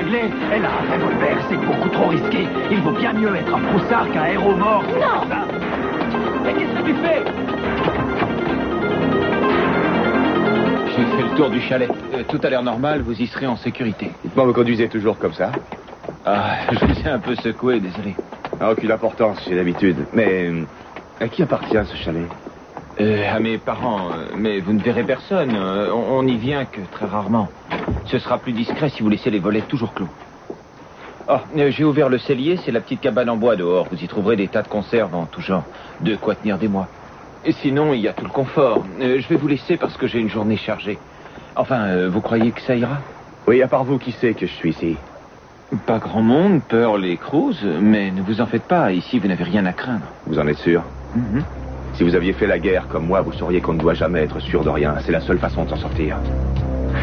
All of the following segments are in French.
cinglée. Elle a un revolver, c'est beaucoup trop risqué. Il vaut bien mieux être un broussard qu'un héros mort. Non. Mais qu'est-ce que tu fais? J'ai fait le tour du chalet. Tout a l'air normal, vous y serez en sécurité. Dites-moi, vous conduisez toujours comme ça? Ah, je vous ai un peu secoué, désolé. Ah, aucune importance, j'ai l'habitude. Mais à qui appartient ce chalet? À mes parents, mais vous ne verrez personne. On n'y vient que très rarement. Ce sera plus discret si vous laissez les volets toujours clos. Ah, j'ai ouvert le cellier, c'est la petite cabane en bois dehors. Vous y trouverez des tas de conserves en tout genre. De quoi tenir des mois. Et sinon, il y a tout le confort. Je vais vous laisser parce que j'ai une journée chargée. Enfin, vous croyez que ça ira? Oui, à part vous, qui sait que je suis ici? Pas grand monde, Pearl et Cruz, mais ne vous en faites pas. Ici, vous n'avez rien à craindre. Vous en êtes sûr? Si vous aviez fait la guerre comme moi, vous sauriez qu'on ne doit jamais être sûr de rien. C'est la seule façon de s'en sortir.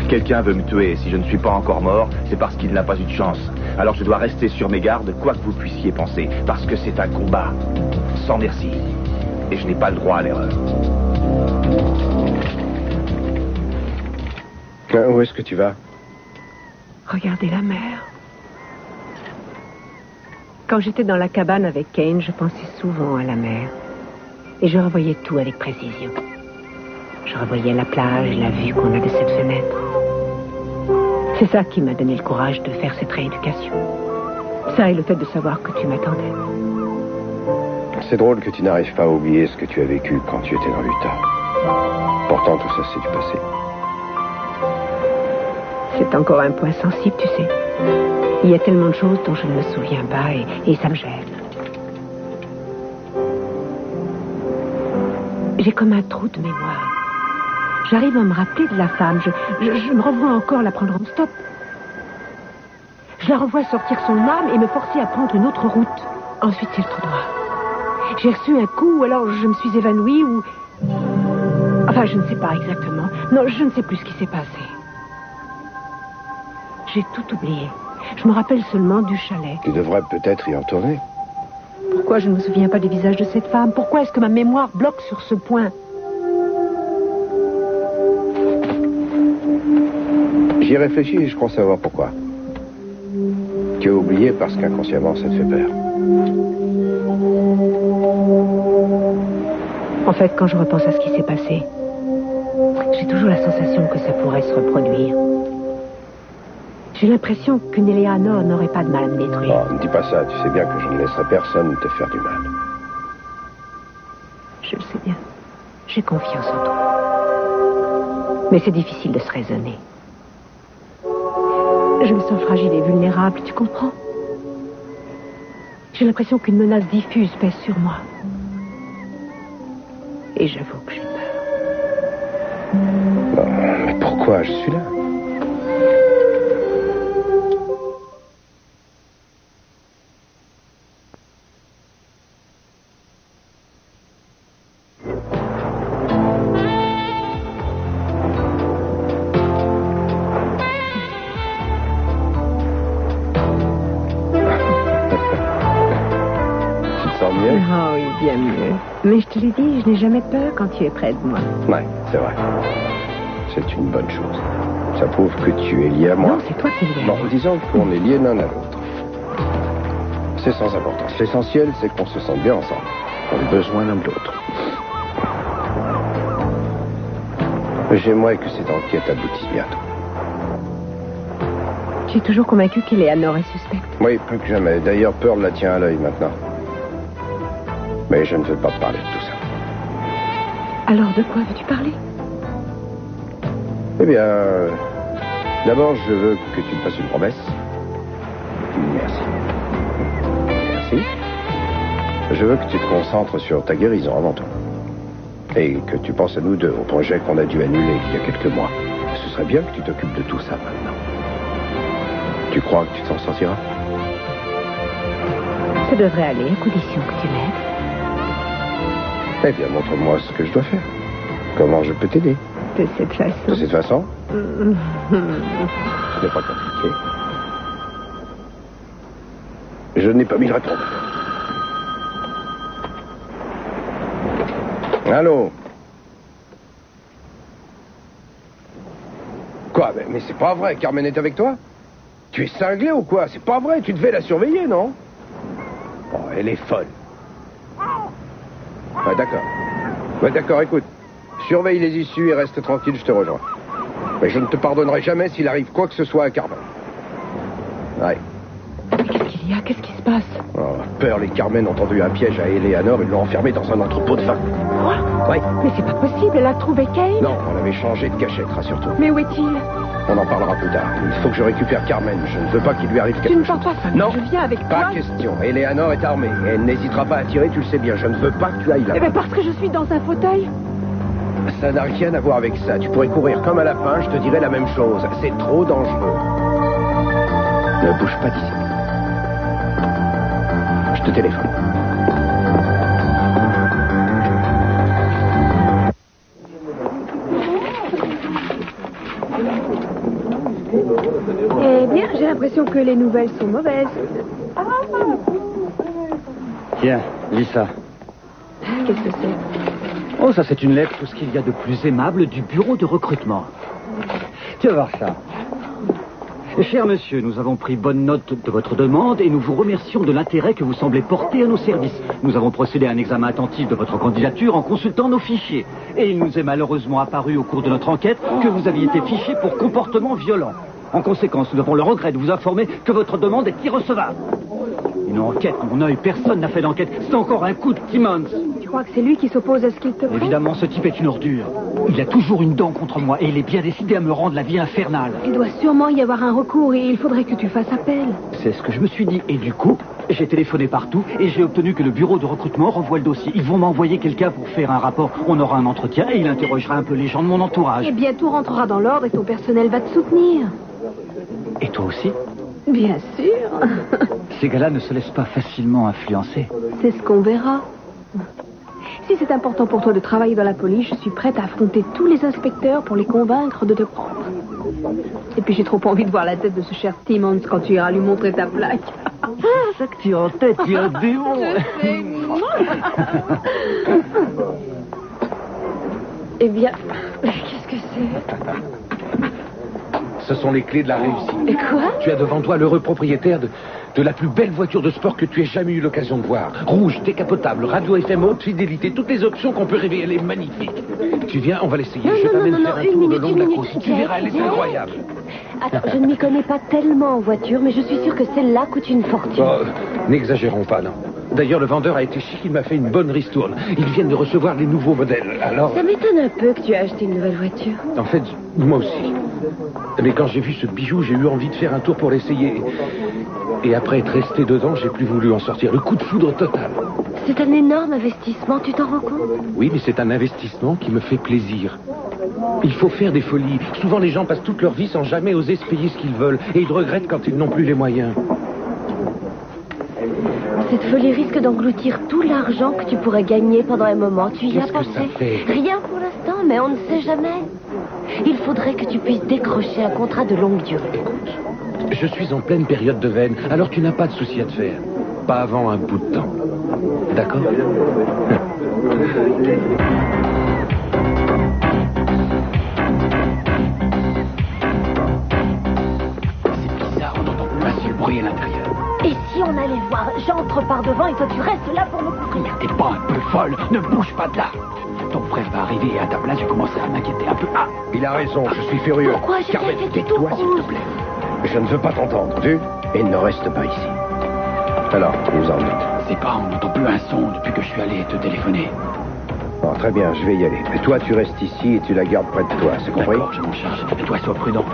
Quelqu'un veut me tuer. Si je ne suis pas encore mort, c'est parce qu'il n'a pas eu de chance. Alors je dois rester sur mes gardes, quoi que vous puissiez penser. Parce que c'est un combat. Sans merci. Et je n'ai pas le droit à l'erreur. Où est-ce que tu vas? Regardez la mer. Quand j'étais dans la cabane avec Kane, je pensais souvent à la mer. Et je revoyais tout avec précision. Je revoyais la plage, la vue qu'on a de cette fenêtre. C'est ça qui m'a donné le courage de faire cette rééducation. Ça et le fait de savoir que tu m'attendais. C'est drôle que tu n'arrives pas à oublier ce que tu as vécu quand tu étais dans l'Utah. Pourtant, tout ça, c'est du passé. C'est encore un point sensible, tu sais. Il y a tellement de choses dont je ne me souviens pas et ça me gêne. J'ai comme un trou de mémoire. J'arrive à me rappeler de la femme. Je me revois encore la prendre en stop. Je la revois sortir son arme et me forcer à prendre une autre route. Ensuite, c'est le trou noir. J'ai reçu un coup, ou alors je me suis évanouie, ou... Enfin, je ne sais pas exactement. Non, je ne sais plus ce qui s'est passé. J'ai tout oublié. Je me rappelle seulement du chalet. Tu devrais peut-être y retourner. Pourquoi je ne me souviens pas du visage de cette femme? Pourquoi est-ce que ma mémoire bloque sur ce point? J'y ai réfléchi et je crois savoir pourquoi. Tu as oublié parce qu'inconsciemment ça te fait peur. En fait, quand je repense à ce qui s'est passé, j'ai toujours la sensation que ça pourrait se reproduire. J'ai l'impression qu'une Eleanor n'aurait pas de mal à me détruire. Oh, ne dis pas ça, tu sais bien que je ne laisserai personne te faire du mal. Je le sais bien. J'ai confiance en toi. Mais c'est difficile de se raisonner. Je me sens fragile et vulnérable, tu comprends? J'ai l'impression qu'une menace diffuse pèse sur moi. Et j'avoue que j'ai peur. Oh, mais pourquoi je suis là? Oh oui, bien mieux. Mais je te l'ai dit, je n'ai jamais peur quand tu es près de moi. Ouais, c'est vrai. C'est une bonne chose. Ça prouve que tu es lié à moi. Non, c'est toi qui es lié. Bon, disons qu'on est liés l'un à l'autre. C'est sans importance. L'essentiel, c'est qu'on se sente bien ensemble. On a besoin l'un de l'autre. J'aimerais que cette enquête aboutisse bientôt. Je suis toujours convaincue qu'Eleanor est suspecte. Oui, plus que jamais. D'ailleurs, Pearl la tient à l'œil maintenant. Mais je ne veux pas parler de tout ça. Alors, de quoi veux-tu parler? Eh bien, d'abord, je veux que tu me fasses une promesse. Merci. Merci. Je veux que tu te concentres sur ta guérison avant tout. Et que tu penses à nous deux, au projet qu'on a dû annuler il y a quelques mois. Ce serait bien que tu t'occupes de tout ça maintenant. Tu crois que tu t'en sortiras? Ça devrait aller, à condition que tu m'aides. Eh bien, montre-moi ce que je dois faire. Comment je peux t'aider? De cette façon. De cette façon? Ce n'est pas compliqué. Je n'ai pas mis le répondeur. Allô? Quoi? Mais c'est pas vrai, Carmen est avec toi? Tu es cinglé ou quoi? C'est pas vrai, tu devais la surveiller, non? Oh, elle est folle. Ouais, d'accord. Ouais, d'accord, écoute. Surveille les issues et reste tranquille, je te rejoins. Mais je ne te pardonnerai jamais s'il arrive quoi que ce soit à Carmen. Ouais. Qu'est-ce qu'il y a? Qu'est-ce qui se passe? Oh, Pearl et Carmen ont tendu un piège à Eleanor, ils l'ont enfermée dans un entrepôt de vin. Quoi? Ouais. Mais c'est pas possible, elle a trouvé Kane? Non, on avait changé de cachette, rassure-toi. Mais où est-il? On en parlera plus tard. Il faut que je récupère Carmen. Je ne veux pas qu'il lui arrive Tu quelque ne chose. sens pas ça? Non. Je viens avec toi. Pas question. Eleanor est armée. Elle n'hésitera pas à tirer, tu le sais bien. Je ne veux pas que tu ailles là. Eh bien, parce que je suis dans un fauteuil. Ça n'a rien à voir avec ça. Tu pourrais courir comme un lapin, je te dirais la même chose. C'est trop dangereux. Ne bouge pas d'ici. Je te téléphone. Eh bien, j'ai l'impression que les nouvelles sont mauvaises. Tiens, lis ça. Qu'est-ce que c'est? Oh, ça c'est une lettre, tout ce qu'il y a de plus aimable du bureau de recrutement. Tu vas voir ça. Cher monsieur, nous avons pris bonne note de votre demande et nous vous remercions de l'intérêt que vous semblez porter à nos services. Nous avons procédé à un examen attentif de votre candidature en consultant nos fichiers. Et il nous est malheureusement apparu au cours de notre enquête que vous aviez été fiché pour comportement violent. En conséquence, nous avons le regret de vous informer que votre demande est irrecevable. Une enquête, mon œil, personne n'a fait d'enquête. C'est encore un coup de Timmons. Tu crois que c'est lui qui s'oppose à ce qu'il te fait? Évidemment, ce type est une ordure. Il a toujours une dent contre moi et il est bien décidé à me rendre la vie infernale. Il doit sûrement y avoir un recours et il faudrait que tu fasses appel. C'est ce que je me suis dit. Et du coup, j'ai téléphoné partout et j'ai obtenu que le bureau de recrutement revoie le dossier. Ils vont m'envoyer quelqu'un pour faire un rapport. On aura un entretien et il interrogera un peu les gens de mon entourage. Et bien, tout rentrera dans l'ordre et ton personnel va te soutenir. Et toi aussi? Bien sûr. Ces gars-là ne se laissent pas facilement influencer. C'est ce qu'on verra. Si c'est important pour toi de travailler dans la police, je suis prête à affronter tous les inspecteurs pour les convaincre de te prendre. Et puis j'ai trop envie de voir la tête de ce cher Timmons quand tu iras lui montrer ta plaque. C'est ça que tu as en tête, tu es un démon. Je sais. Eh bien, qu'est-ce que c'est? Ce sont les clés de la réussite. Et quoi? Tu as devant toi l'heureux propriétaire de la plus belle voiture de sport que tu aies jamais eu l'occasion de voir. Rouge, décapotable, radio FM haute fidélité, toutes les options qu'on peut rêver. Elle est magnifique. Tu viens, on va l'essayer. Je t'amène faire un tour le long de la côte. Tu verras, elle est incroyable. Attends, je ne m'y connais pas tellement en voiture, mais je suis sûre que celle-là coûte une fortune. Oh, n'exagérons pas, non. D'ailleurs, le vendeur a été chic, il m'a fait une bonne ristourne. Ils viennent de recevoir les nouveaux modèles, alors... Ça m'étonne un peu que tu aies acheté une nouvelle voiture. En fait, moi aussi. Mais quand j'ai vu ce bijou, j'ai eu envie de faire un tour pour l'essayer. Et après être resté dedans, j'ai plus voulu en sortir. Le coup de foudre total. C'est un énorme investissement, tu t'en rends compte? Oui, mais c'est un investissement qui me fait plaisir. Il faut faire des folies. Souvent, les gens passent toute leur vie sans jamais oser se payer ce qu'ils veulent. Et ils regrettent quand ils n'ont plus les moyens. Cette folie risque d'engloutir tout l'argent que tu pourrais gagner pendant un moment. Tu y as Qu'est-ce que ça pensé? fait? Rien pour l'instant, mais on ne sait jamais. Il faudrait que tu puisses décrocher un contrat de longue durée. Écoute, je suis en pleine période de veine, alors tu n'as pas de souci à te faire. Pas avant un bout de temps. D'accord? C'est bizarre, on n'entend pas ce bruit à l'intérieur. Et si on allait voir? J'entre par devant et toi tu restes là pour me courir. Mais t'es pas un peu folle? Ne bouge pas de là. Ton frère va arriver et à ta place, je commencerai à m'inquiéter un peu. Ah, Il a raison, je suis furieux. Pourquoi je Carmen, t'ai fait tout tais-toi, s'il te rouge? plaît. Je ne veux pas t'entendre, tu? Et ne reste pas ici. Alors, vous en êtes. c'est pas, on n'entend plus un son depuis que je suis allé te téléphoner. Bon, très bien, je vais y aller. Mais toi, tu restes ici et tu la gardes près de toi, c'est compris? D'accord, je m'en charge. Et toi, sois prudent.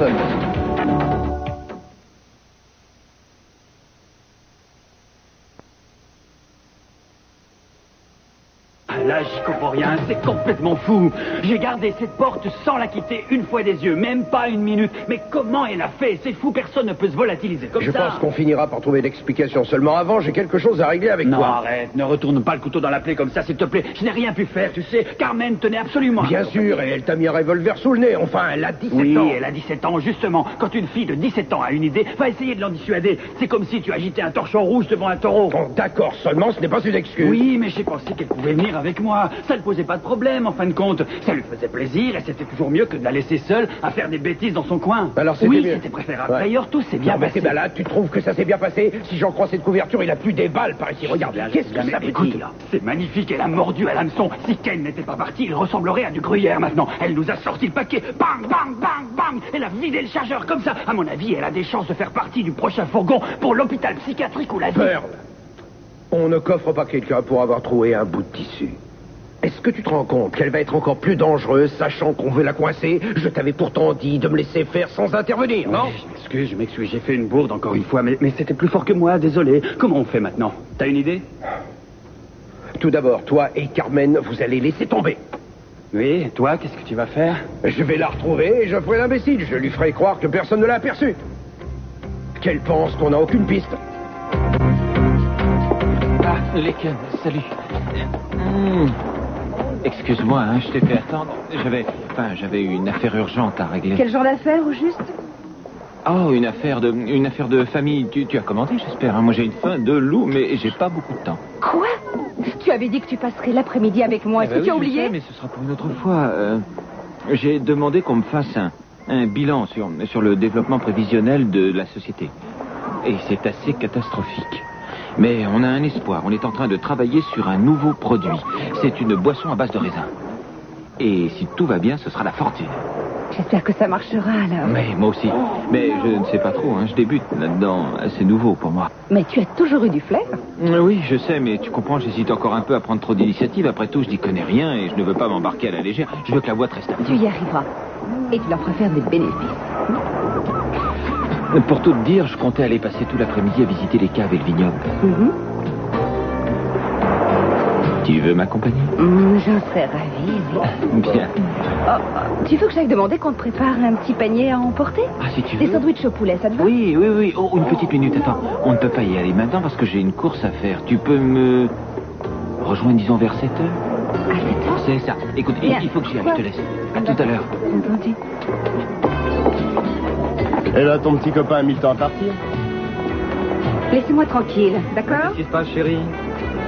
personne. Là, j'y comprends rien, c'est complètement fou. J'ai gardé cette porte sans la quitter une fois des yeux, même pas une minute. Mais comment elle a fait? C'est fou, personne ne peut se volatiliser comme Je ça. pense qu'on finira par trouver l'explication. Seulement avant, j'ai quelque chose à régler avec Non, toi. arrête, ne retourne pas le couteau dans la plaie comme ça, s'il te plaît. Je n'ai rien pu faire, tu sais. Carmen tenait absolument... Bien sûr, et elle t'a mis un revolver sous le nez. Enfin, elle a 17 Oui, ans. elle a 17 ans, justement. Quand une fille de 17 ans a une idée, va essayer de l'en dissuader. C'est comme si tu agitais un torchon rouge devant un taureau. Bon, d'accord, seulement ce n'est pas une excuse. Oui, mais j'ai pensé qu'elle pouvait venir avec moi. Ça ne posait pas de problème, en fin de compte. Ça lui faisait plaisir, et c'était toujours mieux que de la laisser seule à faire des bêtises dans son coin. Alors c'était oui, mieux. c'était préférable. Ouais. D'ailleurs, tout s'est bien Non, mais passé. t'es malade, tu trouves que ça s'est bien passé? Si j'en crois cette couverture, il a plus des balles par ici. Regarde, qu'est-ce que ça veut écoute, dire? c'est magnifique, elle a mordu à l'hameçon. Si Ken n'était pas parti, il ressemblerait à du gruyère maintenant. Elle nous a sorti le paquet. Bang, bang, bang, bang. Elle a vidé le chargeur comme ça. À mon avis, elle a des chances de faire partie du prochain fourgon pour l'hôpital psychiatrique ou la vie. Pearl, on ne coffre pas quelqu'un pour avoir trouvé un bout de tissu. Est-ce que tu te rends compte qu'elle va être encore plus dangereuse, sachant qu'on veut la coincer? Je t'avais pourtant dit de me laisser faire sans intervenir, non? Je m'excuse, j'ai fait une bourde encore une fois, mais c'était plus fort que moi, désolé. Comment on fait maintenant? T'as une idée? Tout d'abord, toi et Carmen, vous allez laisser tomber. Oui, et toi, qu'est-ce que tu vas faire? Je vais la retrouver et je ferai l'imbécile. Je lui ferai croire que personne ne l'a aperçue. Qu'elle pense qu'on n'a aucune piste. Ah, Leken, salut. Excuse-moi, hein, je t'ai fait attendre. J'avais une affaire urgente à régler. Quel genre d'affaire, au juste? Oh, une affaire de famille. Tu as commandé, j'espère. Hein. Moi, j'ai une faim de loup, mais j'ai pas beaucoup de temps. Quoi? Tu avais dit que tu passerais l'après-midi avec moi. Est-ce que tu as oublié? Je sais, mais ce sera pour une autre fois. J'ai demandé qu'on me fasse un bilan sur le développement prévisionnel de la société. Et c'est assez catastrophique. Mais on a un espoir. On est en train de travailler sur un nouveau produit. C'est une boisson à base de raisin. Et si tout va bien, ce sera la fortune. J'espère que ça marchera, alors. Mais moi aussi. Mais je ne sais pas trop. Hein. Je débute là-dedans. C'est nouveau pour moi. Mais tu as toujours eu du flair. Oui, je sais, mais tu comprends, j'hésite encore un peu à prendre trop d'initiatives. Après tout, je n'y connais rien et je ne veux pas m'embarquer à la légère. Je veux que la boîte reste Tu y arriveras. Et tu leur feras faire des bénéfices. Pour tout te dire, je comptais aller passer tout l'après-midi à visiter les caves et le vignoble. Tu veux m'accompagner? J'en serais ravie, oui. Bien. Tu veux que j'aille demander qu'on te prépare un petit panier à emporter? Ah, si tu Des veux. sandwichs au poulet, ça te va? Oui. Oh, une petite minute, attends. On ne peut pas y aller maintenant parce que j'ai une course à faire. Tu peux me rejoindre, disons, vers 7 heures? À 7 heures? C'est ça. Écoute, Bien. il faut que j'y aille, je te laisse. À tout à l'heure. Entendu. Et là, ton petit copain a mis le temps à partir? Laissez-moi tranquille, d'accord? Qu'est-ce qui se passe, chérie?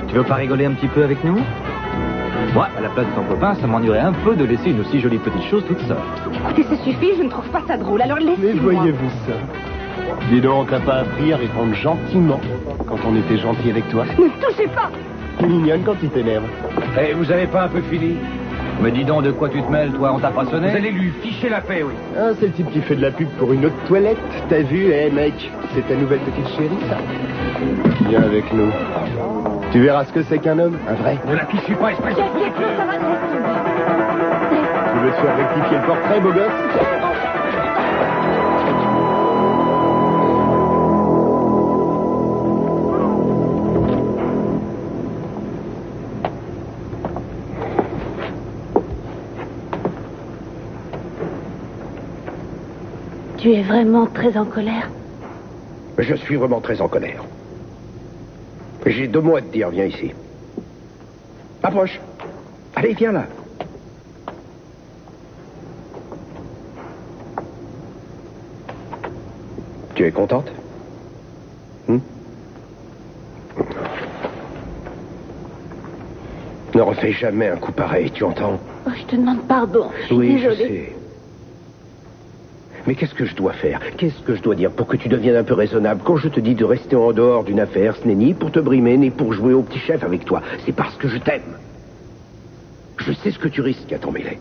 Tu veux pas rigoler un petit peu avec nous? Moi, à la place de ton copain, ça m'ennuierait un peu de laisser une aussi jolie petite chose toute seule. Écoutez, ça suffit, je ne trouve pas ça drôle, alors Mais laissez-moi. voyez-vous ça? Dis donc, t'as pas appris à répondre gentiment quand on était gentil avec toi? Ne me touchez pas! T'es mignonne quand tu t'énerves. Eh, vous avez pas un peu fini? Mais dis donc, de quoi tu te mêles, toi? On t'a pas sonné? Vous allez lui ficher la paix, oui. Ah, c'est le type qui fait de la pub pour une autre toilette. T'as vu, mec? C'est ta nouvelle petite chérie, ça? Viens avec nous. Tu verras ce que c'est qu'un homme, un vrai. Ne la touchez pas, espèce de... Claude, ça va, laisse tomber. Tu veux te faire rectifier le portrait, beau gosse? Tu es vraiment très en colère? Je suis vraiment très en colère. J'ai 2 mots à te dire, viens ici. Approche. Allez, viens là. Tu es contente? Ne refais jamais un coup pareil, tu entends? Oh, je te demande pardon. Je suis Oui, je désolée. sais. Mais qu'est-ce que je dois faire? Qu'est-ce que je dois dire pour que tu deviennes un peu raisonnable? Quand je te dis de rester en dehors d'une affaire, ce n'est ni pour te brimer, ni pour jouer au petit chef avec toi. C'est parce que je t'aime. Je sais ce que tu risques à t'en mêler.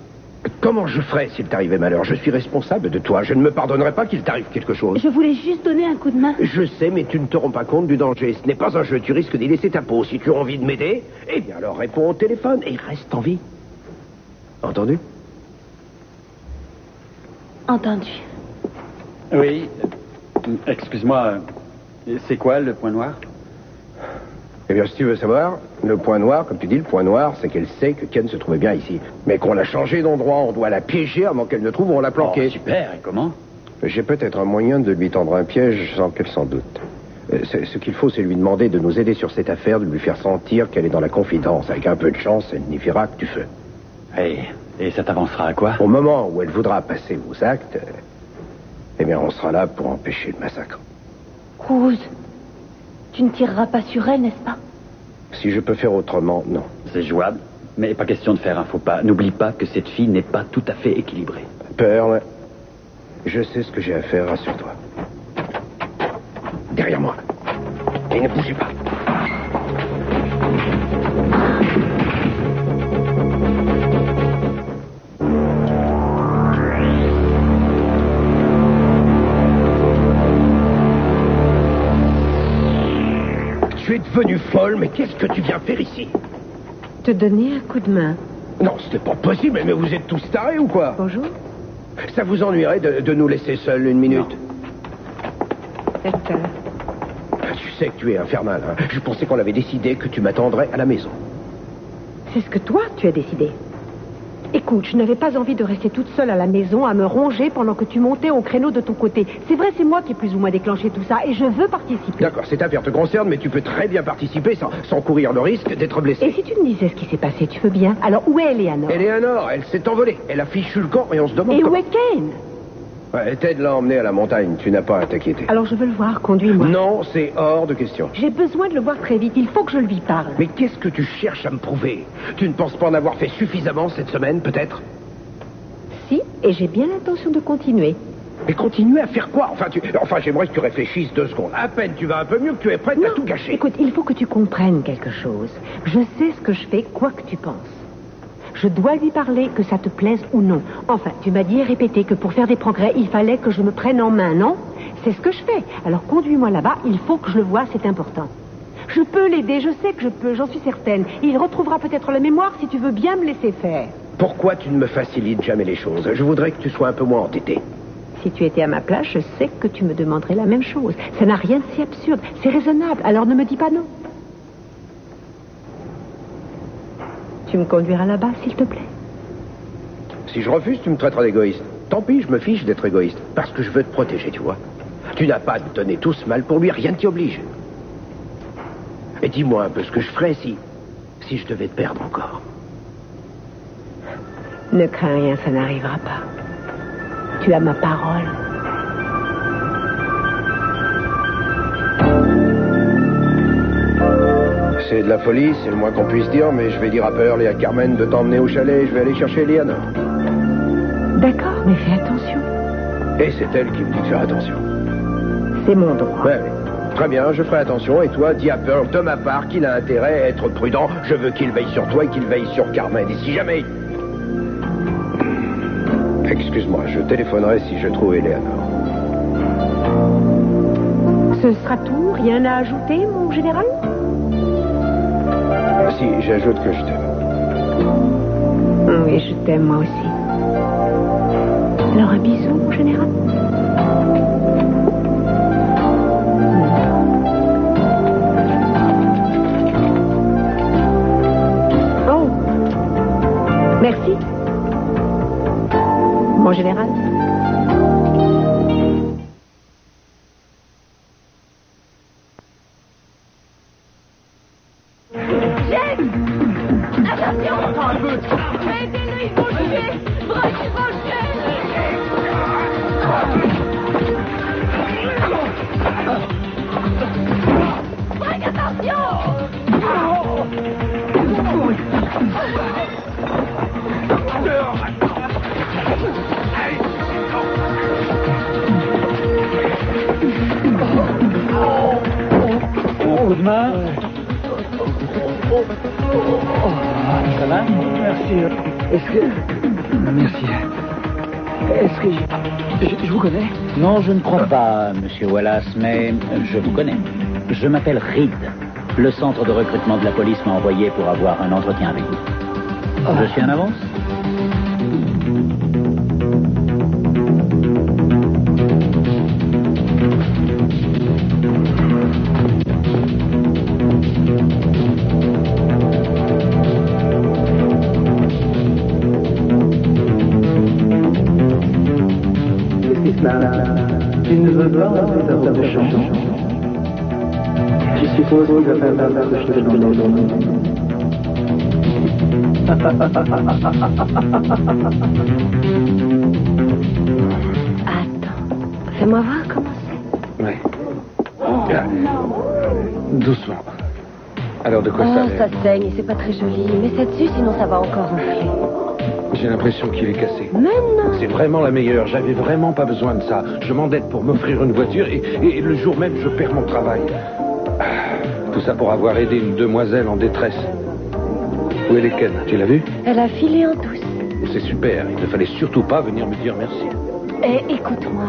Comment je ferais s'il t'arrivait malheur? Je suis responsable de toi. Je ne me pardonnerai pas qu'il t'arrive quelque chose. Je voulais juste donner un coup de main. Je sais, mais tu ne te rends pas compte du danger. Ce n'est pas un jeu. Tu risques d'y laisser ta peau. Si tu as envie de m'aider, eh bien alors réponds au téléphone et reste en vie. Entendu? Entendu. Oui. Excuse-moi, c'est quoi le point noir? Eh bien, si tu veux savoir, le point noir, comme tu dis, le point noir, c'est qu'elle sait que Ken se trouvait bien ici. Mais qu'on l'a changé d'endroit, on doit la piéger avant qu'elle ne trouve où on l'a planqué. Oh, super, et comment? J'ai peut-être un moyen de lui tendre un piège sans qu'elle s'en doute. Ce qu'il faut, c'est lui demander de nous aider sur cette affaire, de lui faire sentir qu'elle est dans la confidence. Avec un peu de chance, elle n'y fera que du feu. Et ça t'avancera à quoi? Au moment où elle voudra passer aux actes, eh bien, on sera là pour empêcher le massacre. Rose, tu ne tireras pas sur elle, n'est-ce pas? Si je peux faire autrement, non. C'est jouable, mais pas question de faire un faux pas. N'oublie pas que cette fille n'est pas tout à fait équilibrée. Pearl, je sais ce que j'ai à faire, rassure-toi. Derrière moi. Et ne bougez pas. Tu es devenue folle, mais qu'est-ce que tu viens faire ici? Te donner un coup de main. Non, c'était pas possible, mais vous êtes tous tarés ou quoi? Bonjour. Ça vous ennuierait de nous laisser seuls une minute? Hector. Tu sais que tu es infernal, hein. Je pensais qu'on avait décidé que tu m'attendrais à la maison. C'est ce que toi, tu as décidé. Écoute, je n'avais pas envie de rester toute seule à la maison à me ronger pendant que tu montais au créneau de ton côté. C'est vrai, c'est moi qui ai plus ou moins déclenché tout ça et je veux participer. D'accord, cette affaire te concerne, mais tu peux très bien participer sans courir le risque d'être blessé. Et si tu me disais ce qui s'est passé, tu veux bien? Alors, où est Eleanor? Eleanor, elle s'est envolée. Elle a fichu le camp et on se demande Et comment... où est Kane? Ouais, Ted l'a emmené à la montagne, tu n'as pas à t'inquiéter. Alors, je veux le voir, conduis-moi. Non, c'est hors de question. J'ai besoin de le voir très vite, il faut que je lui parle. Mais qu'est-ce que tu cherches à me prouver? Tu ne penses pas en avoir fait suffisamment cette semaine, peut-être? Si, et j'ai bien l'intention de continuer. Mais continuer à faire quoi? Enfin, j'aimerais que tu réfléchisses 2 secondes. À peine tu vas un peu mieux que tu es prête à tout gâcher. Écoute, il faut que tu comprennes quelque chose. Je sais ce que je fais, quoi que tu penses. Je dois lui parler, que ça te plaise ou non. Enfin, tu m'as dit et répété que pour faire des progrès, il fallait que je me prenne en main, non? C'est ce que je fais. Alors conduis-moi là-bas, il faut que je le voie, c'est important. Je peux l'aider, je sais que je peux, j'en suis certaine. Il retrouvera peut-être la mémoire si tu veux bien me laisser faire. Pourquoi tu ne me facilites jamais les choses? Je voudrais que tu sois un peu moins entêté. Si tu étais à ma place, je sais que tu me demanderais la même chose. Ça n'a rien de si absurde. C'est raisonnable, alors ne me dis pas non. Tu me conduiras là-bas, s'il te plaît. Si je refuse, tu me traiteras d'égoïste. Tant pis, je me fiche d'être égoïste. Parce que je veux te protéger, tu vois. Tu n'as pas de donner tout ce mal pour lui, rien ne t'y oblige. Et dis-moi un peu ce que je ferais si je devais te perdre encore. Ne crains rien, ça n'arrivera pas. Tu as ma parole. C'est de la folie, c'est le moins qu'on puisse dire, mais je vais dire à Pearl et à Carmen de t'emmener au chalet et je vais aller chercher Eleanor. D'accord, mais fais attention. Et c'est elle qui me dit de faire attention. C'est mon droit. Ouais, très bien, je ferai attention. Et toi, dis à Pearl de ma part qu'il a intérêt à être prudent. Je veux qu'il veille sur toi et qu'il veille sur Carmen. Et si jamais... Excuse-moi, je téléphonerai si je trouve Eleanor. Ce sera tout? Rien à ajouter, mon général? Si, j'ajoute que je t'aime. Oui, je t'aime moi aussi. Alors un bisou, mon général. Oh, merci. Mon général. Coup de main. Ça va? Merci. Merci. Est-ce que je vous connais? Non, je ne crois pas, Monsieur Wallace, mais je vous connais. Je m'appelle Reed. Le centre de recrutement de la police m'a envoyé pour avoir un entretien avec vous. Je suis en avance? Je suppose qu'il va falloir que je te donne. Attends, fais-moi voir comment c'est. Ouais. Bien. Doucement. Alors, de quoi ça a l'air? Ça saigne et c'est pas très joli. Mets ça dessus, sinon ça va encore gonfler. J'ai l'impression qu'il est cassé. Mais non. C'est vraiment la meilleure. J'avais vraiment pas besoin de ça. Je m'endette pour m'offrir une voiture et le jour même, je perds mon travail. Tout ça pour avoir aidé une demoiselle en détresse. Où est Ken? Tu l'as vue? Elle a filé en douce. C'est super. Il ne fallait surtout pas venir me dire merci. Eh, écoute-moi,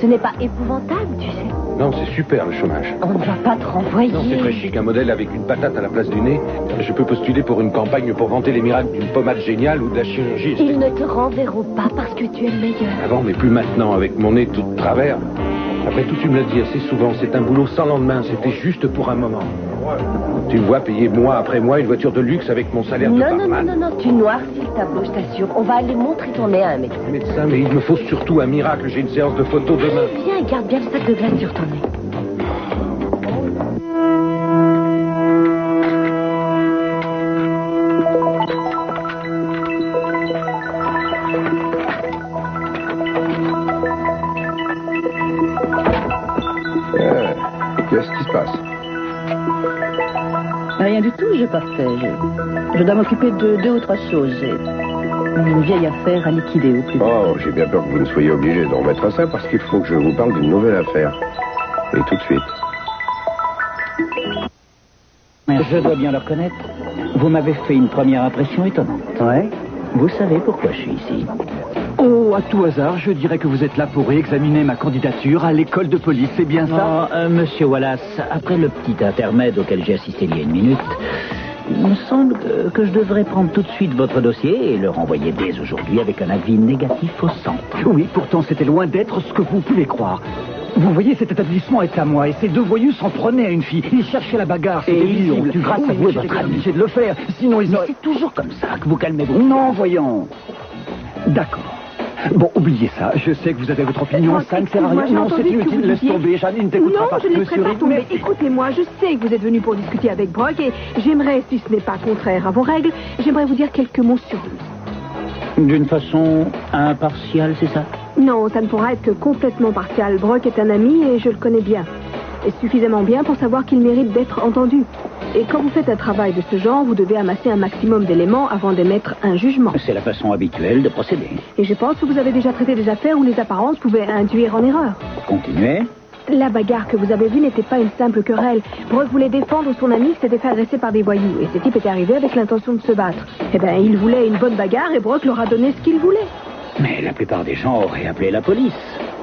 ce n'est pas épouvantable, tu sais. Non, c'est super le chômage. On ne va pas te renvoyer. Non, c'est très chic. Un modèle avec une patate à la place du nez. Je peux postuler pour une campagne pour vanter les miracles d'une pommade géniale ou de la chirurgie. Ils ne te renverront pas parce que tu es le meilleur. Avant, mais plus maintenant, avec mon nez tout de travers. Après tout, tu me l'as dit assez souvent, c'est un boulot sans lendemain. C'était juste pour un moment. Tu me vois payer mois après mois une voiture de luxe avec mon salaire de barman. Non, tu noircis le tableau, je t'assure. On va aller montrer ton nez à un médecin. Médecin, mais il me faut surtout un miracle. J'ai une séance de photos demain. Allez, viens et garde bien le sac de glace sur ton nez. Qu'est-ce qui se passe? Rien du tout, je partais. Je dois m'occuper de 2 ou 3 choses. Une vieille affaire à liquider au plus vite. Oh, j'ai bien peur que vous ne soyez obligé de remettre ça parce qu'il faut que je vous parle d'une nouvelle affaire. Et tout de suite. Je dois bien le reconnaître. Vous m'avez fait une première impression étonnante. Ouais. Vous savez pourquoi je suis ici? Oh, à tout hasard, je dirais que vous êtes là pour réexaminer ma candidature à l'école de police, c'est bien ça? Non, monsieur Wallace, après le petit intermède auquel j'ai assisté il y a une minute, il me semble que je devrais prendre tout de suite votre dossier et le renvoyer dès aujourd'hui avec un avis négatif au centre. Oui, pourtant c'était loin d'être ce que vous pouvez croire. Vous voyez, cet établissement est à moi et ces 2 voyous s'en prenaient à une fille. Ils cherchaient la bagarre, c'était visible. Grâce à vous et votre ami. Obligé de le faire, sinon ils Mais auraient... c'est toujours comme ça que vous calmez-vous. Non, voyons. D'accord. Bon, oubliez ça. Je sais que vous avez votre opinion. Ça ne sert à rien. Non, c'est inutile. Laisse tomber. Janine ne t'écoutera pas. Non, je ne laisserai pas tomber. Écoutez-moi, je sais que vous êtes venu pour discuter avec Brock et j'aimerais, si ce n'est pas contraire à vos règles, j'aimerais vous dire quelques mots sur lui. D'une façon impartiale, c'est ça? Non, ça ne pourra être que complètement partial. Brock est un ami et je le connais bien. Et suffisamment bien pour savoir qu'il mérite d'être entendu. Et quand vous faites un travail de ce genre, vous devez amasser un maximum d'éléments avant d'émettre un jugement. C'est la façon habituelle de procéder. Et je pense que vous avez déjà traité des affaires où les apparences pouvaient induire en erreur. Continuez. La bagarre que vous avez vue n'était pas une simple querelle. Brock voulait défendre son ami qui s'était fait agresser par des voyous. Et ce type est arrivé avec l'intention de se battre. Eh bien, il voulait une bonne bagarre et Brock leur a donné ce qu'il voulait. Mais la plupart des gens auraient appelé la police.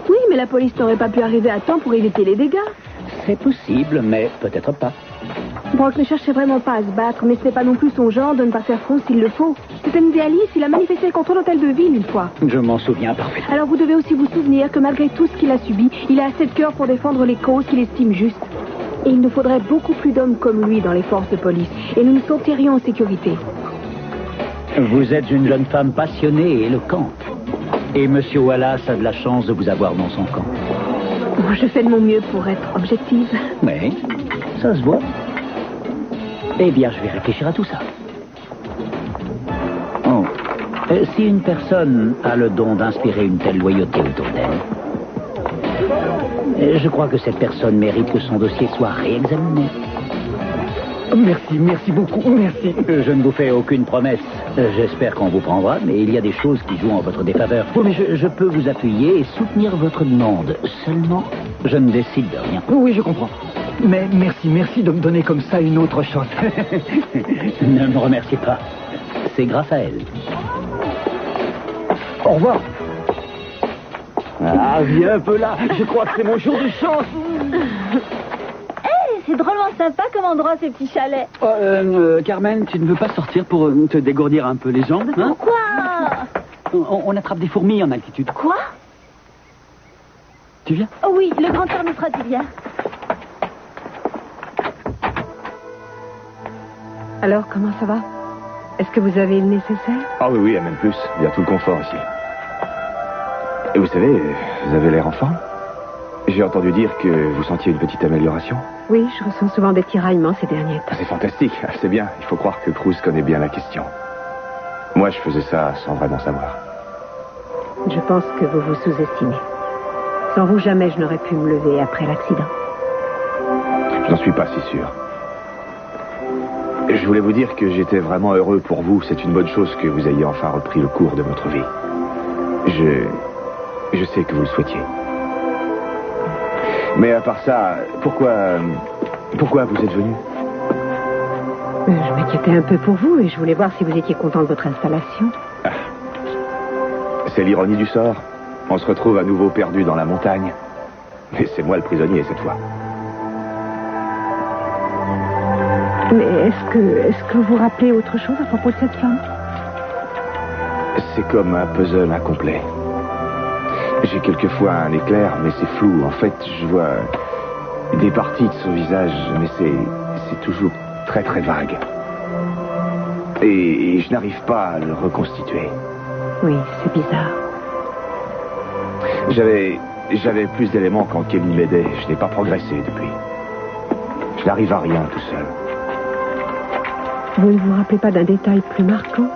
Oui, mais la police n'aurait pas pu arriver à temps pour éviter les dégâts. C'est possible, mais peut-être pas. Brock ne cherchait vraiment pas à se battre, mais ce n'est pas non plus son genre de ne pas faire front s'il le faut. C'est un idéaliste, il a manifesté contre l'hôtel de ville une fois. Je m'en souviens parfaitement. Alors vous devez aussi vous souvenir que malgré tout ce qu'il a subi, il a assez de cœur pour défendre les causes qu'il estime justes. Et il nous faudrait beaucoup plus d'hommes comme lui dans les forces de police. Et nous nous sentirions en sécurité. Vous êtes une jeune femme passionnée et éloquente. Et Monsieur Wallace a de la chance de vous avoir dans son camp. Bon, je fais de mon mieux pour être objective. Oui, ça se voit. Eh bien, je vais réfléchir à tout ça. Oh. Si une personne a le don d'inspirer une telle loyauté autour d'elle, je crois que cette personne mérite que son dossier soit réexaminé. Merci beaucoup, merci. Je ne vous fais aucune promesse. J'espère qu'on vous prendra, mais il y a des choses qui jouent en votre défaveur. Oui, mais je peux vous appuyer et soutenir votre demande. Seulement, je ne décide de rien. Oui, je comprends. Mais merci de me donner comme ça une autre chance. Ne me remerciez pas. C'est grâce à elle. Au revoir. Ah, viens un peu là. Je crois que c'est mon jour de chance. C'est drôlement sympa comme endroit, ces petits chalets. Carmen, tu ne veux pas sortir pour te dégourdir un peu les jambes, hein? Pourquoi? On attrape des fourmis en altitude. Quoi? Tu viens? Oh oui, le grand-père nous fera du bien. Alors, comment ça va? Est-ce que vous avez le nécessaire? Ah oui, même plus. Il y a tout le confort ici. Et vous savez, vous avez l'air en forme. J'ai entendu dire que vous sentiez une petite amélioration. Oui, je ressens souvent des tiraillements ces derniers temps. C'est fantastique, c'est bien. Il faut croire que Cruz connaît bien la question. Moi, je faisais ça sans vraiment savoir. Je pense que vous vous sous-estimez. Sans vous, jamais je n'aurais pu me lever après l'accident. Je n'en suis pas si sûr. Je voulais vous dire que j'étais vraiment heureux pour vous. C'est une bonne chose que vous ayez enfin repris le cours de votre vie. Je sais que vous le souhaitiez. Mais à part ça, pourquoi vous êtes venu? Je m'inquiétais un peu pour vous et je voulais voir si vous étiez content de votre installation. Ah. C'est l'ironie du sort. On se retrouve à nouveau perdu dans la montagne. Mais c'est moi le prisonnier cette fois. Mais est-ce que vous vous rappelez autre chose à propos de cette femme? C'est comme un puzzle incomplet. J'ai quelquefois un éclair, mais c'est flou. En fait, je vois des parties de son visage, mais c'est toujours très très vague. Et je n'arrive pas à le reconstituer. Oui, c'est bizarre. J'avais plus d'éléments quand Kelly m'aidait. Je n'ai pas progressé depuis. Je n'arrive à rien tout seul. Vous ne vous rappelez pas d'un détail plus marquant?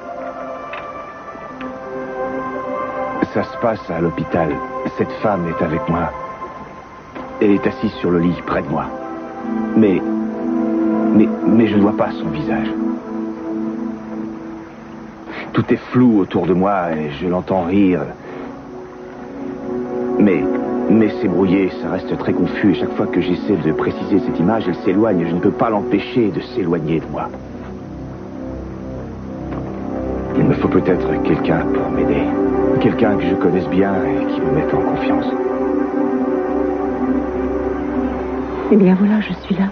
Ça se passe à l'hôpital. Cette femme est avec moi. Elle est assise sur le lit, près de moi. Mais je ne vois pas son visage. Tout est flou autour de moi et je l'entends rire. Mais c'est brouillé, ça reste très confus. Et chaque fois que j'essaie de préciser cette image, elle s'éloigne et je ne peux pas l'empêcher de s'éloigner de moi. Il me faut peut-être quelqu'un pour m'aider. Quelqu'un que je connaisse bien et qui me mette en confiance. Eh bien voilà, je suis là.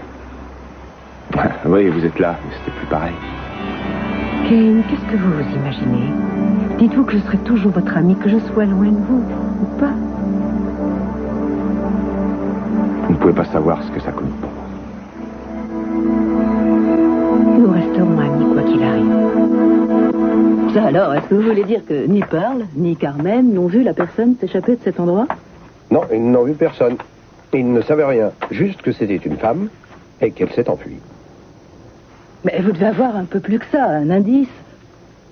Oui, vous êtes là, mais c'était plus pareil. Kane, qu'est-ce que vous vous imaginez? Dites-vous que je serai toujours votre ami, que je sois loin de vous, ou pas? Vous ne pouvez pas savoir ce que ça compte pour moi. Nous resterons amis, quoi qu'il arrive. Ça alors, est-ce que vous voulez dire que ni Pearl, ni Carmen n'ont vu la personne s'échapper de cet endroit? Non, ils n'ont vu personne. Ils ne savaient rien. Juste que c'était une femme et qu'elle s'est enfuie. Mais vous devez avoir un peu plus que ça, un indice.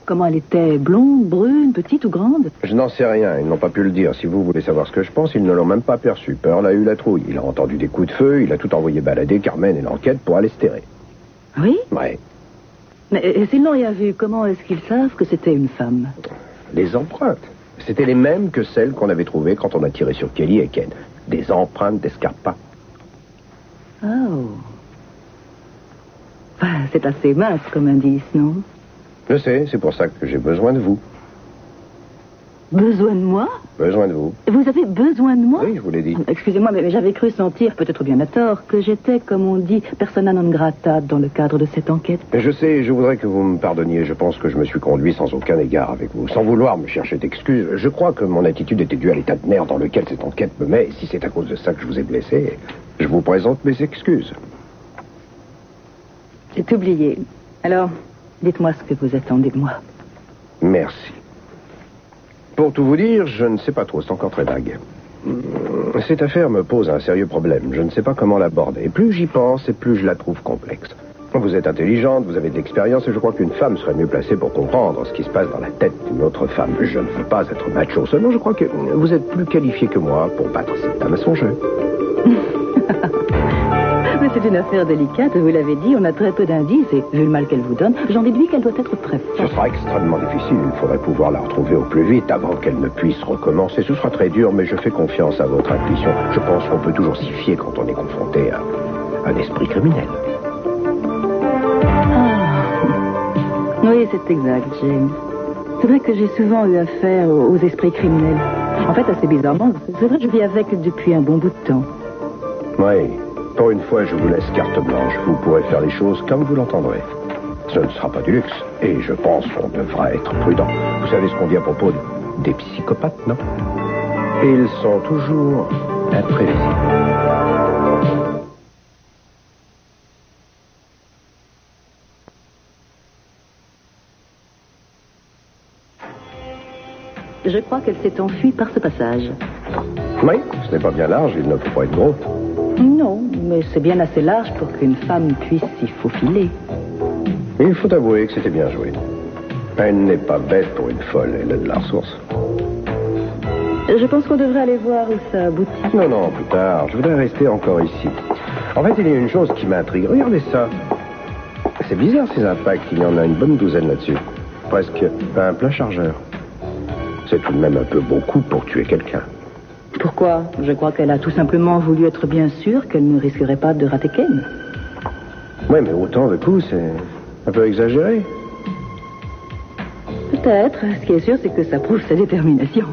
Comment elle était? Blonde, brune, petite ou grande? Je n'en sais rien, ils n'ont pas pu le dire. Si vous voulez savoir ce que je pense, ils ne l'ont même pas perçu. Pearl a eu la trouille. Il a entendu des coups de feu, il a tout envoyé balader Carmen et l'enquête pour aller se terrer. Oui? Ouais. Mais s'ils n'ont rien vu, comment est-ce qu'ils savent que c'était une femme? Les empreintes. C'était les mêmes que celles qu'on avait trouvées quand on a tiré sur Kelly et Ken. Des empreintes d'escarpins. Oh. Enfin, c'est assez mince comme indice, non? Je sais, c'est pour ça que j'ai besoin de vous. Besoin de moi? Besoin de vous. Vous avez besoin de moi? Oui, je vous l'ai dit. Excusez-moi, mais j'avais cru sentir, peut-être bien à tort, que j'étais, comme on dit, persona non grata dans le cadre de cette enquête. Je sais, je voudrais que vous me pardonniez. Je pense que je me suis conduit sans aucun égard avec vous. Sans vouloir me chercher d'excuses, je crois que mon attitude était due à l'état de nerfs dans lequel cette enquête me met. Et si c'est à cause de ça que je vous ai blessé, je vous présente mes excuses. J'ai oublié. Alors, dites-moi ce que vous attendez de moi. Merci. Pour tout vous dire, je ne sais pas trop, c'est encore très vague. Cette affaire me pose un sérieux problème. Je ne sais pas comment l'aborder. Plus j'y pense, et plus je la trouve complexe. Vous êtes intelligente, vous avez de l'expérience, et je crois qu'une femme serait mieux placée pour comprendre ce qui se passe dans la tête d'une autre femme. Je ne veux pas être macho, seulement je crois que vous êtes plus qualifiée que moi pour battre cette dame à son jeu. Mais c'est une affaire délicate, vous l'avez dit, on a très peu d'indices, et vu le mal qu'elle vous donne, j'en déduis qu'elle doit être très forte. Ce sera extrêmement difficile, il faudrait pouvoir la retrouver au plus vite avant qu'elle ne puisse recommencer. Ce sera très dur, mais je fais confiance à votre intuition. Je pense qu'on peut toujours s'y fier quand on est confronté à un esprit criminel. Oui, c'est exact, James. C'est vrai que j'ai souvent eu affaire aux esprits criminels. En fait, assez bizarrement, c'est vrai que je vis avec depuis un bon bout de temps. Oui. Pour une fois, je vous laisse carte blanche. Vous pourrez faire les choses comme vous l'entendrez. Ce ne sera pas du luxe. Et je pense qu'on devra être prudent. Vous savez ce qu'on dit à propos des psychopathes, non? Ils sont toujours imprévisibles. Je crois qu'elle s'est enfuie par ce passage. Oui, ce n'est pas bien large, il ne faut pas être gros. Non, mais c'est bien assez large pour qu'une femme puisse s'y faufiler. Il faut avouer que c'était bien joué. Elle n'est pas bête pour une folle, elle a de la ressource. Je pense qu'on devrait aller voir où ça aboutit. Non, non, plus tard. Je voudrais rester encore ici. En fait, il y a une chose qui m'intrigue. Regardez ça. C'est bizarre, ces impacts. Il y en a une bonne douzaine là-dessus. Presque un plein chargeur. C'est tout de même un peu beaucoup pour tuer quelqu'un. Pourquoi? Je crois qu'elle a tout simplement voulu être bien sûre qu'elle ne risquerait pas de rater Ken. Oui, mais autant de coups, c'est un peu exagéré. Peut-être. Ce qui est sûr, c'est que ça prouve sa détermination.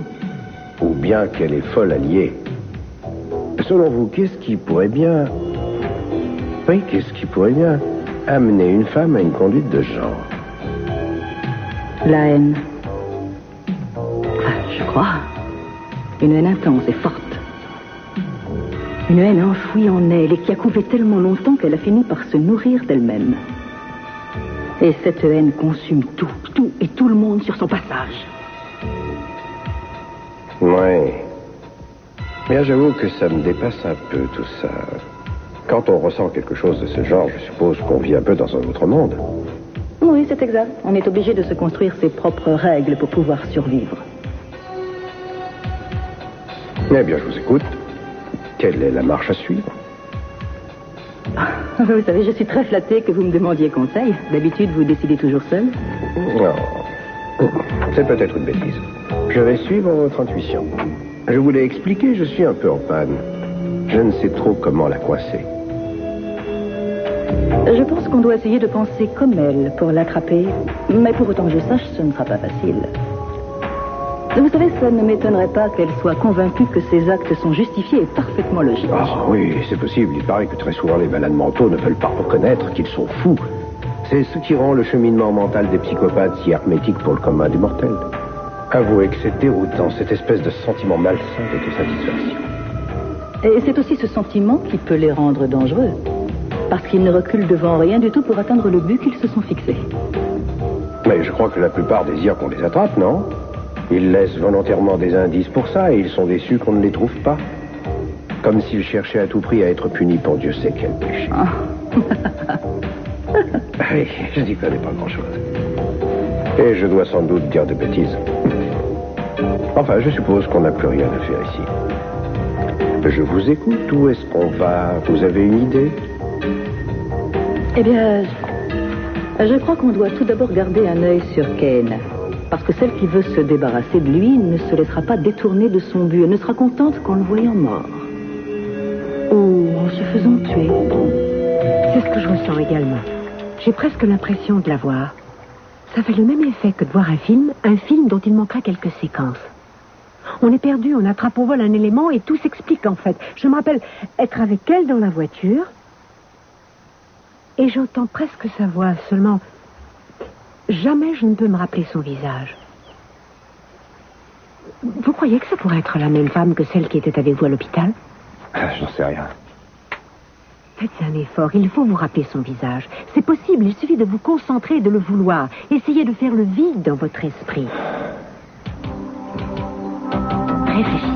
Ou bien qu'elle est folle alliée. Selon vous, qu'est-ce qui pourrait bien... Oui, qu'est-ce qui pourrait bien amener une femme à une conduite de ce genre? La haine. Je crois. Une haine intense et forte. Une haine enfouie en elle et qui a coupé tellement longtemps qu'elle a fini par se nourrir d'elle-même. Et cette haine consume tout et tout le monde sur son passage. Ouais. Bien, j'avoue que ça me dépasse un peu tout ça. Quand on ressent quelque chose de ce genre, je suppose qu'on vit un peu dans un autre monde. Oui, c'est exact. On est obligé de se construire ses propres règles pour pouvoir survivre. Eh bien, je vous écoute. Quelle est la marche à suivre? Vous savez, je suis très flattée que vous me demandiez conseil. D'habitude, vous décidez toujours seul. Non. C'est peut-être une bêtise. Je vais suivre votre intuition. Je vous l'ai expliqué, je suis un peu en panne. Je ne sais trop comment la coincer. Je pense qu'on doit essayer de penser comme elle pour l'attraper. Mais pour autant que je sache, ce ne sera pas facile. Vous savez, ça ne m'étonnerait pas qu'elle soit convaincue que ses actes sont justifiés et parfaitement logiques. Ah oui, c'est possible. Il paraît que très souvent les malades mentaux ne veulent pas reconnaître qu'ils sont fous. C'est ce qui rend le cheminement mental des psychopathes si hermétique pour le commun des mortels. Avouez que c'est déroutant, cette espèce de sentiment malsain d'autosatisfaction. Et c'est aussi ce sentiment qui peut les rendre dangereux. Parce qu'ils ne reculent devant rien du tout pour atteindre le but qu'ils se sont fixés. Mais je crois que la plupart désirent qu'on les attrape, non? Ils laissent volontairement des indices pour ça et ils sont déçus qu'on ne les trouve pas. Comme s'ils cherchaient à tout prix à être punis pour Dieu sait quel péché. Oui, je n'y connais pas grand-chose. Et je dois sans doute dire des bêtises. Enfin, je suppose qu'on n'a plus rien à faire ici. Je vous écoute. Où est-ce qu'on va? Vous avez une idée? Eh bien, je crois qu'on doit tout d'abord garder un œil sur Ken. Parce que celle qui veut se débarrasser de lui ne se laissera pas détourner de son but. Elle ne sera contente qu'en le voyant mort. Ou en se faisant tuer. C'est ce que je ressens également. J'ai presque l'impression de la voir. Ça fait le même effet que de voir un film dont il manquera quelques séquences. On est perdu, on attrape au vol un élément et tout s'explique en fait. Je me rappelle être avec elle dans la voiture et j'entends presque sa voix, seulement jamais je ne peux me rappeler son visage. Vous croyez que ça pourrait être la même femme que celle qui était avec vous à l'hôpital? Je n'en sais rien. Faites un effort, il faut vous rappeler son visage. C'est possible, il suffit de vous concentrer et de le vouloir. Essayez de faire le vide dans votre esprit. Réfléchissez.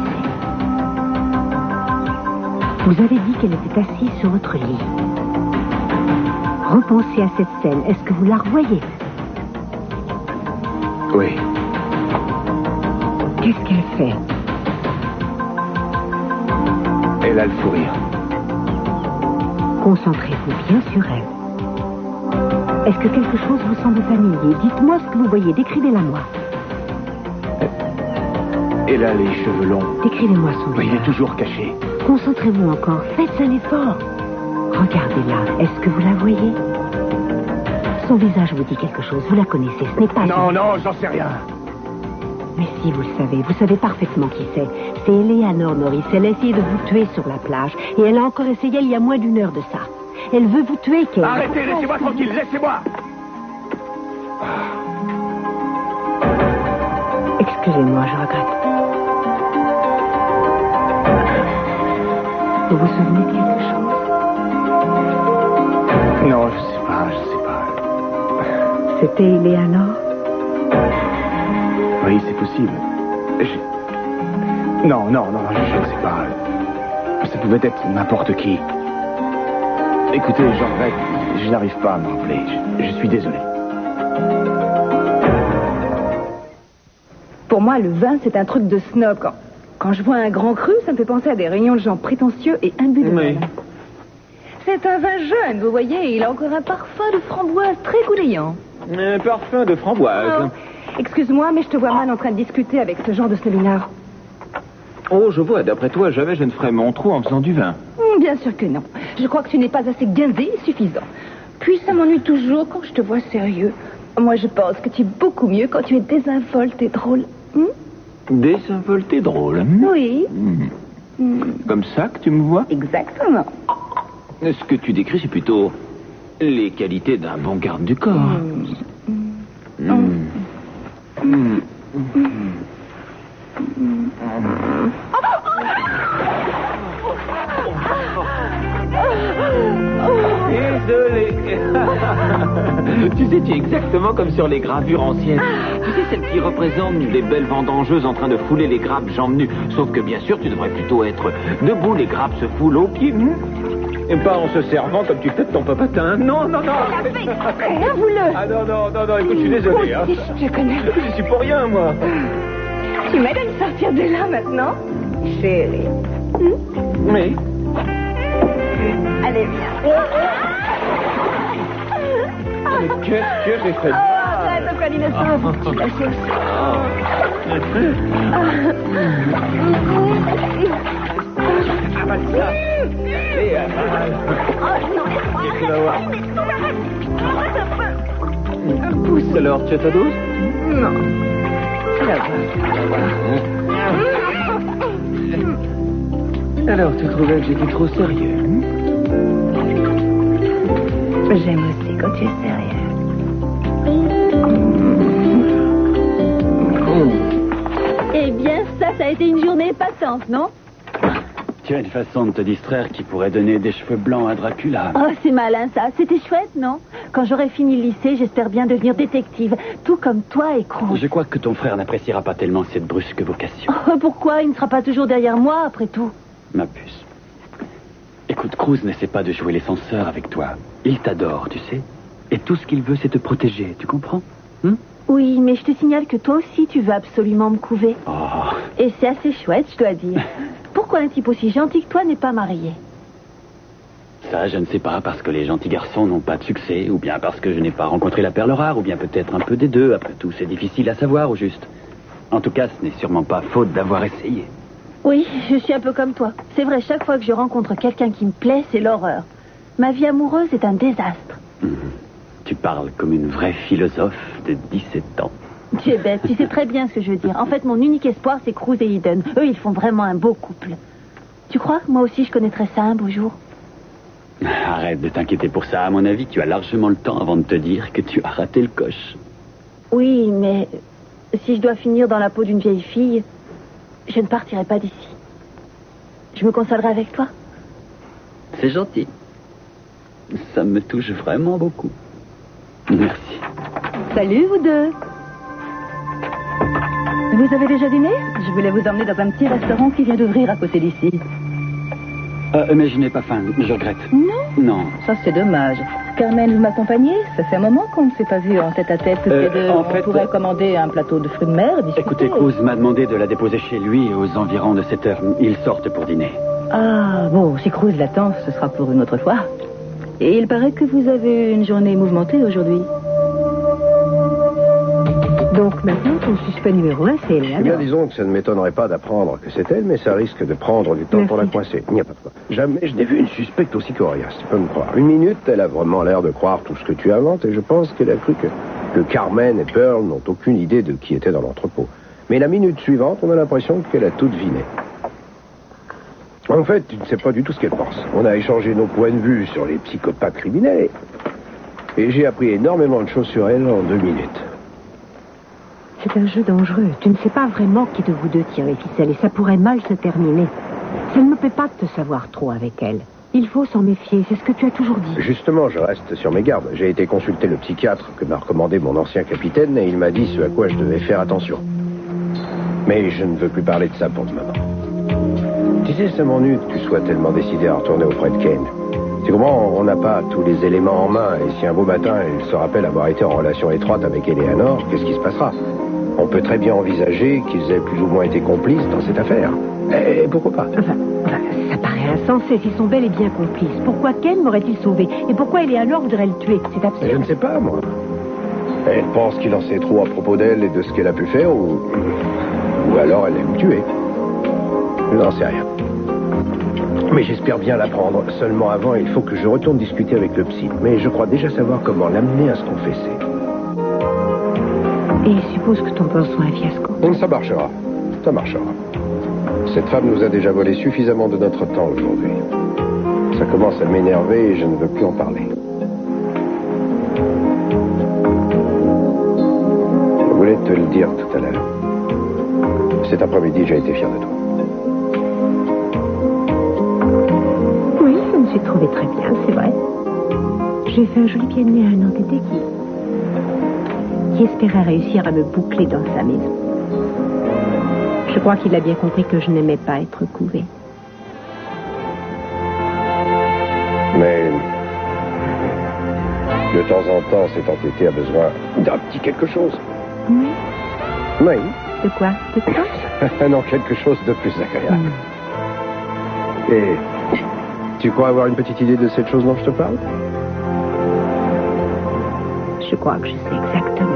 Vous avez dit qu'elle était assise sur votre lit. Repensez à cette scène. Est-ce que vous la revoyez? Oui. Qu'est-ce qu'elle fait? Elle a le fou rire. Concentrez-vous bien sur elle. Est-ce que quelque chose vous semble familier? Dites-moi ce que vous voyez. Décrivez-la moi. Elle a les cheveux longs. Décrivez-moi son visage. Il est toujours caché. Concentrez-vous encore. Faites un effort. Regardez-la. Est-ce que vous la voyez? Son visage vous dit quelque chose. Vous la connaissez. Ce n'est pas... Non, j'en sais rien. Mais si, vous le savez parfaitement qui c'est. C'est Eleanor Norris. Elle a essayé de vous tuer sur la plage. Et elle a encore essayé il y a moins d'une heure de ça. Elle veut vous tuer, Ken. Arrêtez, laissez-moi tranquille, laissez-moi. Excusez-moi, je regrette. Vous vous souvenez de quelque chose? Non, je sais pas. C'était Eleanor? Oui, c'est possible. Non, je ne sais pas. Ça pouvait être n'importe qui. Écoutez, je regrette, je n'arrive pas à me rappeler. Je suis désolé. Pour moi, le vin, c'est un truc de snob. Quand je vois un grand cru, ça me fait penser à des réunions de gens prétentieux et imbus de Oui. mal. C'est un vin jeune, vous voyez, il a encore un parfum de framboise très goulayant. Un parfum de framboise. Oh, excuse-moi, mais je te vois mal en train de discuter avec ce genre de snobinard. Oh, je vois, d'après toi, jamais je ne ferais mon trou en faisant du vin. Bien sûr que non. Je crois que tu n'es pas assez guindé et suffisant. Puis ça m'ennuie toujours quand je te vois sérieux. Moi, je pense que tu es beaucoup mieux quand tu es désinvolte et drôle. Désinvolté drôle. Oui. Comme ça que tu me vois? Exactement. Ce que tu décris, c'est plutôt les qualités d'un bon garde du corps. Désolé. Tu sais, tu es exactement comme sur les gravures anciennes. Tu sais, celles qui représentent des belles vendangeuses en train de fouler les grappes jambes nues. Sauf que, bien sûr, tu devrais plutôt être debout, les grappes se foulent aux pieds. Et pas en se servant comme tu fais de ton papatin. Non. Avoue-le. Ah non, écoute, je suis désolé. Hein. Je connais. Je suis pour rien, moi. Tu m'aides à me sortir de là maintenant, chérie. Oui. Allez, viens. Mais qu'est-ce que j'ai fait? Arrête de faire l'innocence. Tu l'as fait aussi. Avale ça. Allez, avale. Oh non, laisse-moi. Un pouce. Alors, tu as ta dose? Non. Alors, tu trouvais que j'étais trop sérieux? J'aime aussi quand tu es sérieux. Eh bien, ça a été une journée épatante, non? Tu as une façon de te distraire qui pourrait donner des cheveux blancs à Dracula. Oh, c'est malin, ça. C'était chouette, non? Quand j'aurai fini le lycée, j'espère bien devenir détective. Tout comme toi et Cruz. Je crois que ton frère n'appréciera pas tellement cette brusque vocation. Oh, pourquoi? Il ne sera pas toujours derrière moi, après tout. Ma puce. Écoute, Cruz n'essaie pas de jouer les censeurs avec toi. Il t'adore, tu sais. Et tout ce qu'il veut, c'est te protéger, tu comprends? Oui, mais je te signale que toi aussi, tu veux absolument me couver. Oh. Et c'est assez chouette, je dois dire. Pourquoi un type aussi gentil que toi n'est pas marié? Ça, je ne sais pas, parce que les gentils garçons n'ont pas de succès, ou bien parce que je n'ai pas rencontré la perle rare, ou bien peut-être un peu des deux. Après tout, c'est difficile à savoir, au juste. En tout cas, ce n'est sûrement pas faute d'avoir essayé. Oui, je suis un peu comme toi. C'est vrai, chaque fois que je rencontre quelqu'un qui me plaît, c'est l'horreur. Ma vie amoureuse est un désastre. Tu parles comme une vraie philosophe de 17 ans. Tu es bête, tu sais très bien ce que je veux dire. En fait, mon unique espoir, c'est Cruz et Eden. Eux, ils font vraiment un beau couple. Tu crois que moi aussi, je connaîtrais ça un beau jour? Arrête de t'inquiéter pour ça. À mon avis, tu as largement le temps avant de te dire que tu as raté le coche. Oui, mais si je dois finir dans la peau d'une vieille fille, je ne partirai pas d'ici. Je me consolerai avec toi. C'est gentil. Ça me touche vraiment beaucoup. Merci. Salut, vous deux. Vous avez déjà dîné? Je voulais vous emmener dans un petit restaurant qui vient d'ouvrir à côté d'ici. Mais je n'ai pas faim, je regrette. Non. Ça, c'est dommage. Carmen, vous m'accompagnez? Ça fait un moment qu'on ne s'est pas vu en tête-à-tête. En fait, on pourrait commander un plateau de fruits de mer et discuter. Écoutez, Cruz m'a demandé de la déposer chez lui aux environs de 7 heures. Ils sortent pour dîner. Ah, bon, si Cruz l'attend, ce sera pour une autre fois. Et il paraît que vous avez eu une journée mouvementée aujourd'hui. Donc maintenant, ton suspect numéro 1, c'est Eh bien, Eleanor. disons que ça ne m'étonnerait pas d'apprendre que c'est elle, mais ça risque de prendre du temps pour la coincer. Il n'y a pas de quoi. Jamais je n'ai vu une suspecte aussi coriace, tu peux me croire. Une minute, elle a vraiment l'air de croire tout ce que tu inventes, et je pense qu'elle a cru que Carmen et Pearl n'ont aucune idée de qui était dans l'entrepôt. Mais la minute suivante, on a l'impression qu'elle a tout deviné. En fait, tu ne sais pas du tout ce qu'elle pense. On a échangé nos points de vue sur les psychopathes criminels, et j'ai appris énormément de choses sur elle en 2 minutes. C'est un jeu dangereux. Tu ne sais pas vraiment qui de vous deux tire les ficelles et ça pourrait mal se terminer. Ça ne me plaît pas de te savoir trop avec elle. Il faut s'en méfier, c'est ce que tu as toujours dit. Justement, je reste sur mes gardes. J'ai été consulter le psychiatre que m'a recommandé mon ancien capitaine et il m'a dit ce à quoi je devais faire attention. Mais je ne veux plus parler de ça pour le moment. Tu sais, ça m'ennuie que tu sois tellement décidé à retourner auprès de Kane. Tu comprends, on n'a pas tous les éléments en main, et si un beau matin, il se rappelle avoir été en relation étroite avec Eleanor, qu'est-ce qui se passera? On peut très bien envisager qu'ils aient plus ou moins été complices dans cette affaire. Et pourquoi pas? Enfin, ça paraît insensé. S'ils sont bel et bien complices, pourquoi Ken m'aurait-il sauvé? Et pourquoi Eleanor voudrait le tuer? C'est absurde. Je ne sais pas, moi. Elle pense qu'il en sait trop à propos d'elle et de ce qu'elle a pu faire, ou alors elle aime tuer. Je n'en sais rien. Mais j'espère bien l'apprendre. Seulement avant, il faut que je retourne discuter avec le psy. Mais je crois déjà savoir comment l'amener à se confesser. Et il suppose que ton plan soit un fiasco. Ça marchera. Ça marchera. Cette femme nous a déjà volé suffisamment de notre temps aujourd'hui. Ça commence à m'énerver et je ne veux plus en parler. Je voulais te le dire tout à l'heure. Cet après-midi, j'ai été fier de toi. Oui, je me suis trouvée très bien, c'est vrai. J'ai fait un joli pied de nez à un entêté qui espérait réussir à me boucler dans sa maison. Je crois qu'il a bien compris que je n'aimais pas être couvée. Mais de temps en temps, cet entêté a besoin d'un petit quelque chose. Oui. Oui. De quoi? De quoi? Non, quelque chose de plus agréable. Et tu crois avoir une petite idée de cette chose dont je te parle? Je crois que je sais exactement